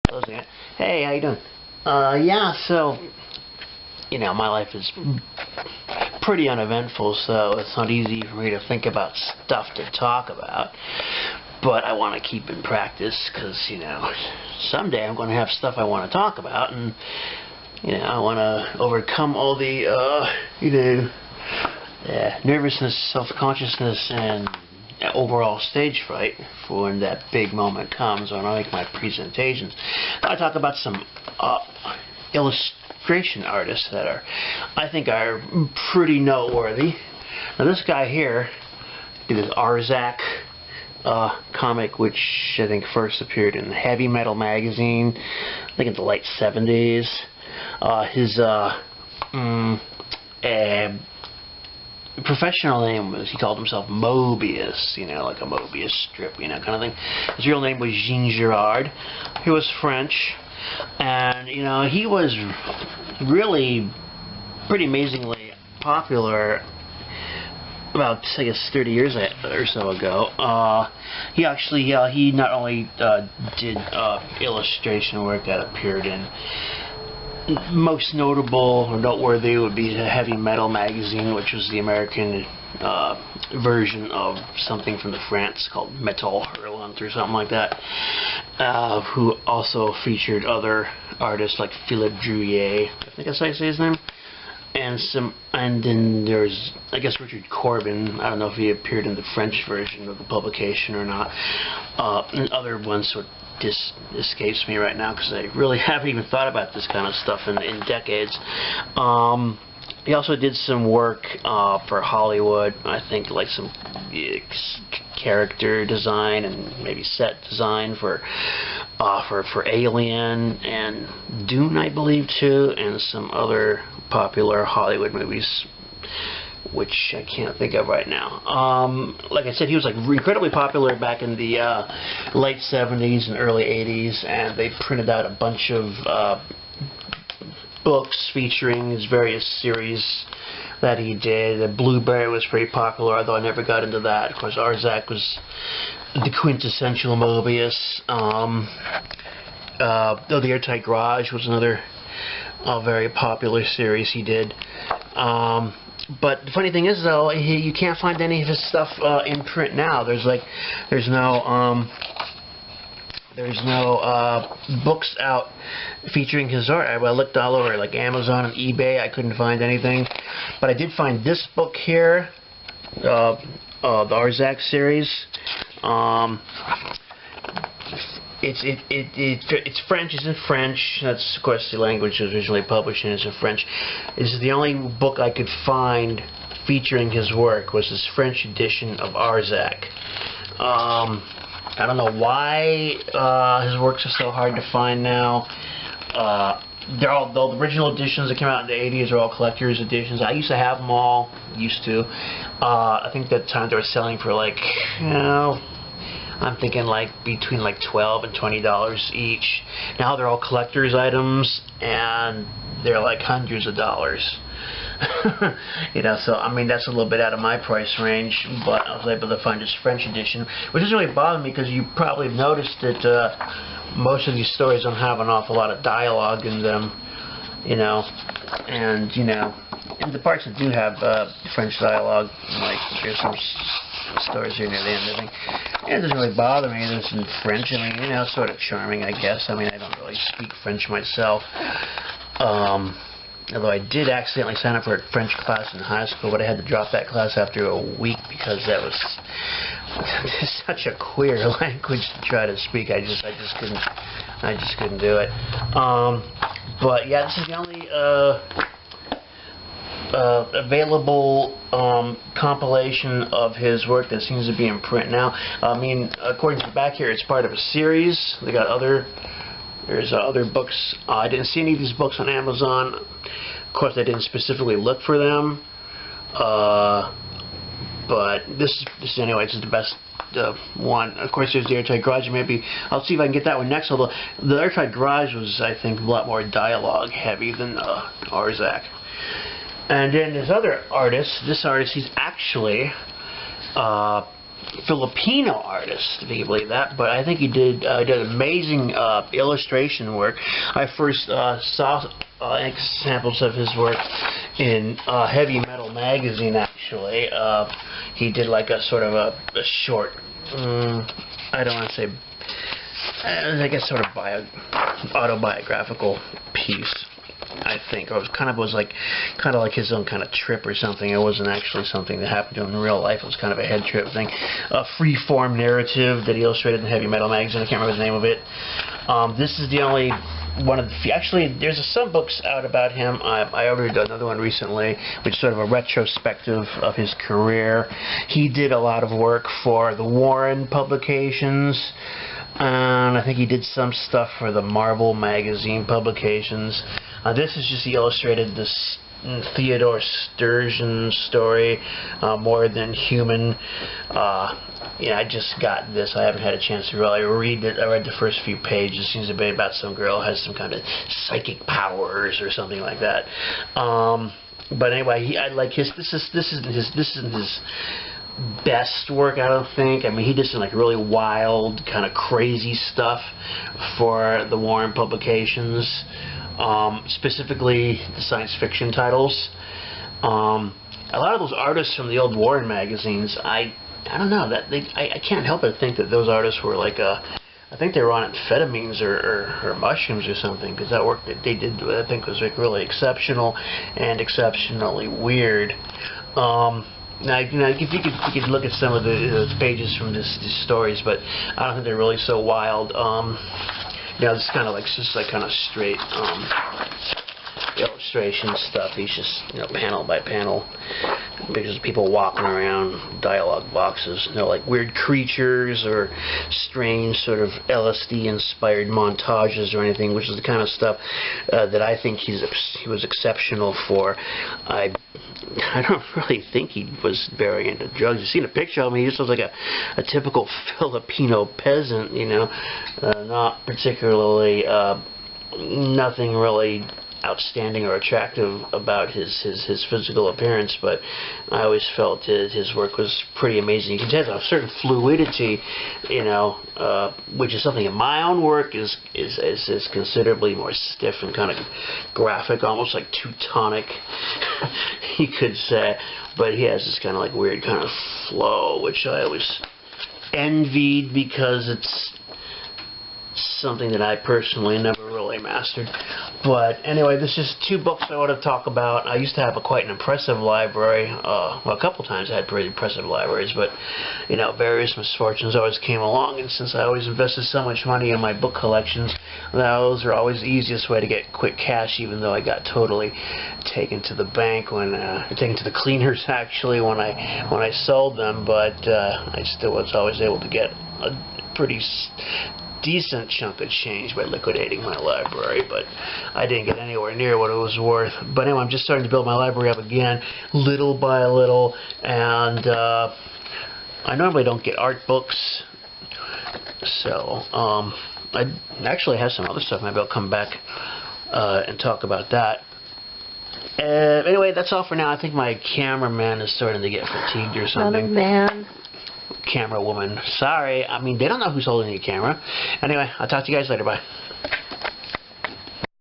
closing it. Hey, how you doing? Yeah, so, you know, my life is pretty uneventful, so it's not easy for me to think about stuff to talk about. But I want to keep in practice, because, you know, someday I'm going to have stuff I want to talk about, and, you know, I want to overcome all the, nervousness, self-consciousness, and overall stage fright for when that big moment comes when I make my presentations. I talk about some illustration artists that I think are pretty noteworthy. Now this guy here did his Arzak comic, which I think first appeared in Heavy Metal magazine, I think in the late 70s. His professional name was, he called himself Moebius, you know, like a Moebius strip, you know, kind of thing. His real name was Jean Girard. He was French, and, you know, he was really pretty amazingly popular about, I guess, 30 years or so ago. He actually, he not only did illustration work that appeared in, most notable or noteworthy would be the Heavy Metal magazine, which was the American version of something from the France called Metal Hurlant or something like that, who also featured other artists like Philippe Drouillet, I think that's how you say his name, and then there's, I guess, Richard Corbin. I don't know if he appeared in the French version of the publication or not. And other ones sort of escapes me right now, because I really haven't even thought about this kind of stuff in decades. He also did some work for Hollywood, I think, like some character design and maybe set design for Alien and Dune, I believe, too, and some other popular Hollywood movies, which I can't think of right now. Like I said, he was like incredibly popular back in the late 70s and early 80s, and they printed out a bunch of books featuring his various series that he did. The Blueberry was pretty popular, although I never got into that. Of course, Arzak was the quintessential Moebius. The Airtight Garage was another very popular series he did. But the funny thing is, though, you can't find any of his stuff in print now. There's no books out featuring his art. I looked all over, like Amazon and eBay. I couldn't find anything, but I did find this book here, the Arzak series. It's French. It's in French. That's, of course, the language it was originally published in is in French. This is the only book I could find featuring his work, was his French edition of Arzak. I don't know why his works are so hard to find now. They're all, the original editions that came out in the 80s are all collector's editions. I used to have them all. I think that time they were selling for, like, you know, I'm thinking like between like $12 and $20 each. Now they're all collector's items, and they're like hundreds of dollars. You know, so I mean, that's a little bit out of my price range, but I was able to find this French edition, which doesn't really bother me, because you probably have noticed that most of these stories don't have an awful lot of dialogue in them, you know, and, you know, in the parts that do have French dialogue, like there's some stories here near the end, I think. It doesn't really bother me. It's in French. I mean, you know, sort of charming, I guess. I mean, I don't really speak French myself. Although I did accidentally sign up for a French class in high school, but I had to drop that class after a week because that was such a queer language to try to speak. I just couldn't do it. But yeah, this is the only available compilation of his work that seems to be in print now. I mean, according to the back here, it's part of a series. They got there's other books. I didn't see any of these books on Amazon. Of course, I didn't specifically look for them. But this anyway, this is the best one. Of course, there's the Airtight Garage. Maybe I'll see if I can get that one next. Although the Airtight Garage was, I think, a lot more dialogue heavy than Arzak. And then this other artist, he's actually Filipino artist, if you can believe that, but I think he did amazing illustration work. I first saw examples of his work in Heavy Metal magazine, actually. He did like a sort of a short, I don't want to say, I guess sort of autobiographical piece, I think. Or it was kind of like his own kind of trip or something. It wasn't actually something that happened to him in real life. It was kind of a head trip thing. A free-form narrative that he illustrated in Heavy Metal magazine. I can't remember the name of it. This is the only one of the few. Actually, there's some books out about him. I ordered another one recently, which is sort of a retrospective of his career. He did a lot of work for the Warren publications. And I think he did some stuff for the Marvel magazine publications. This is just he illustrated this Theodore Sturgeon story, More Than Human. Yeah, I just got this. I haven't had a chance to really read it. I read the first few pages. It seems to be about some girl who has some kind of psychic powers or something like that. But anyway, I like his. This isn't his best work, I don't think. I mean, he did some like really wild, kind of crazy stuff for the Warren publications, specifically the science fiction titles. A lot of those artists from the old Warren magazines, I don't know, that I can't help but think that those artists were like I think they were on amphetamines or mushrooms or something, because that work that they did, I think, was like really exceptional and exceptionally weird. Now, you know, if you could look at some of the pages from these stories, but I don't think they're really so wild. You know, it's kind of like just like kind of straight illustration stuff. He's just, you know, panel by panel pictures of people walking around, dialogue boxes, you know, like weird creatures or strange sort of LSD-inspired montages or anything, which is the kind of stuff that I think he was exceptional for. I don't really think he was very into drugs. You've seen a picture of him, he just looks like a typical Filipino peasant, you know, not particularly, nothing really outstanding or attractive about his physical appearance, but I always felt his work was pretty amazing. You can tell a certain fluidity, you know, which is something in my own work is considerably more stiff and kind of graphic, almost like Teutonic, you could say. But he has this kind of like weird kind of flow, which I always envied, because it's something that I personally never really mastered. But anyway, this is two books I want to talk about. I used to have quite an impressive library. Well, a couple times I had pretty impressive libraries, but you know, various misfortunes always came along, and since I always invested so much money in my book collections, those are always the easiest way to get quick cash, even though I got totally taken to the bank when taken to the cleaners actually when I sold them. But I still was always able to get a pretty decent chunk of change by liquidating my library, but I didn't get anywhere near what it was worth. But anyway, I'm just starting to build my library up again, little by little, and I normally don't get art books, so I actually have some other stuff. Maybe I'll come back and talk about that. Anyway, that's all for now. I think my cameraman is starting to get fatigued or something. Another man. Camera woman. Sorry. I mean, they don't know who's holding the camera. Anyway, I'll talk to you guys later. Bye.